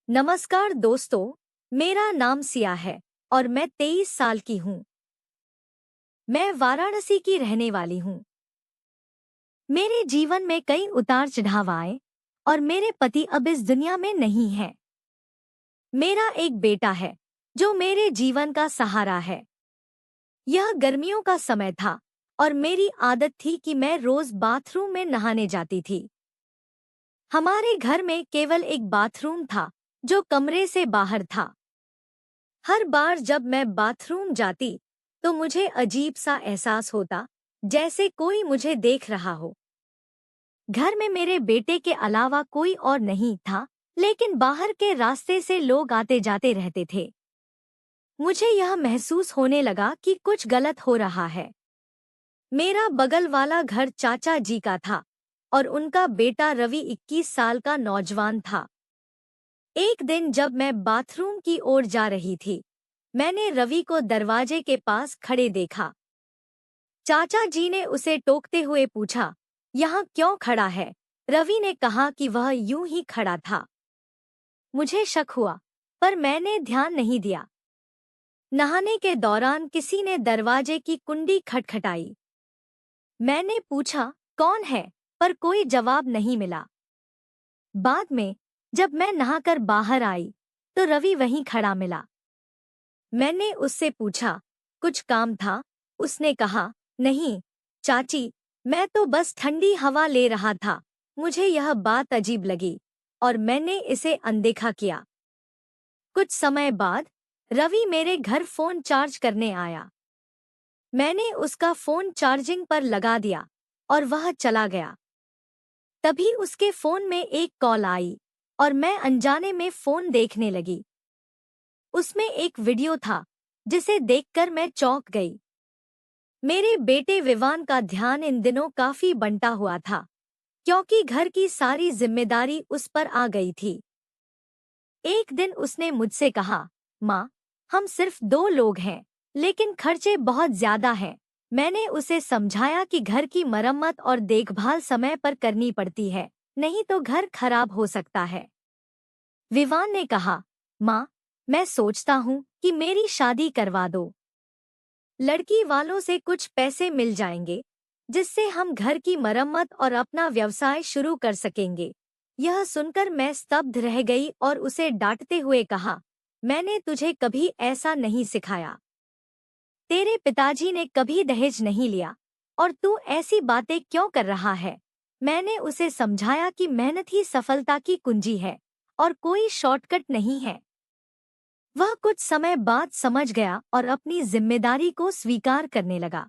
नमस्कार दोस्तों, मेरा नाम सिया है और मैं 23 साल की हूँ। मैं वाराणसी की रहने वाली हूँ। मेरे जीवन में कई उतार चढ़ाव आए और मेरे पति अब इस दुनिया में नहीं हैं। मेरा एक बेटा है जो मेरे जीवन का सहारा है। यह गर्मियों का समय था और मेरी आदत थी कि मैं रोज बाथरूम में नहाने जाती थी। हमारे घर में केवल एक बाथरूम था जो कमरे से बाहर था। हर बार जब मैं बाथरूम जाती तो मुझे अजीब सा एहसास होता, जैसे कोई मुझे देख रहा हो। घर में मेरे बेटे के अलावा कोई और नहीं था, लेकिन बाहर के रास्ते से लोग आते जाते रहते थे। मुझे यह महसूस होने लगा कि कुछ गलत हो रहा है। मेरा बगल वाला घर चाचा जी का था और उनका बेटा रवि 21 साल का नौजवान था। एक दिन जब मैं बाथरूम की ओर जा रही थी, मैंने रवि को दरवाजे के पास खड़े देखा। चाचा जी ने उसे टोकते हुए पूछा, यहाँ क्यों खड़ा है? रवि ने कहा कि वह यूं ही खड़ा था। मुझे शक हुआ, पर मैंने ध्यान नहीं दिया। नहाने के दौरान किसी ने दरवाजे की कुंडी खटखटाई। मैंने पूछा, कौन है? पर कोई जवाब नहीं मिला। बाद में जब मैं नहाकर बाहर आई, तो रवि वहीं खड़ा मिला। मैंने उससे पूछा, कुछ काम था? उसने कहा, नहीं चाची, मैं तो बस ठंडी हवा ले रहा था। मुझे यह बात अजीब लगी और मैंने इसे अनदेखा किया। कुछ समय बाद रवि मेरे घर फोन चार्ज करने आया। मैंने उसका फोन चार्जिंग पर लगा दिया और वह चला गया। तभी उसके फोन में एक कॉल आई और मैं अनजाने में फोन देखने लगी। उसमें एक वीडियो था जिसे देखकर मैं चौंक गई। मेरे बेटे विवान का ध्यान इन दिनों काफी बंटा हुआ था, क्योंकि घर की सारी जिम्मेदारी उस पर आ गई थी। एक दिन उसने मुझसे कहा, माँ, हम सिर्फ 2 लोग हैं, लेकिन खर्चे बहुत ज्यादा हैं। मैंने उसे समझाया कि घर की मरम्मत और देखभाल समय पर करनी पड़ती है, नहीं तो घर खराब हो सकता है। विवान ने कहा, माँ, मैं सोचता हूँ कि मेरी शादी करवा दो। लड़की वालों से कुछ पैसे मिल जाएंगे, जिससे हम घर की मरम्मत और अपना व्यवसाय शुरू कर सकेंगे। यह सुनकर मैं स्तब्ध रह गई और उसे डांटते हुए कहा, मैंने तुझे कभी ऐसा नहीं सिखाया। तेरे पिताजी ने कभी दहेज नहीं लिया और तू ऐसी बातें क्यों कर रहा है? मैंने उसे समझाया कि मेहनत ही सफलता की कुंजी है और कोई शॉर्टकट नहीं है। वह कुछ समय बाद समझ गया और अपनी जिम्मेदारी को स्वीकार करने लगा।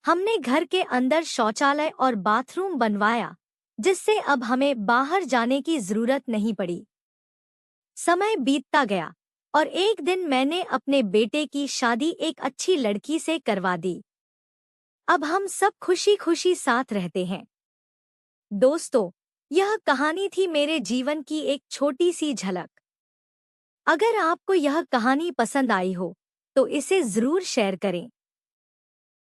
हमने घर के अंदर शौचालय और बाथरूम बनवाया, जिससे अब हमें बाहर जाने की जरूरत नहीं पड़ी। समय बीतता गया और एक दिन मैंने अपने बेटे की शादी एक अच्छी लड़की से करवा दी। अब हम सब खुशी खुशी साथ रहते हैं। दोस्तों, यह कहानी थी मेरे जीवन की एक छोटी सी झलक। अगर आपको यह कहानी पसंद आई हो, तो इसे जरूर शेयर करें।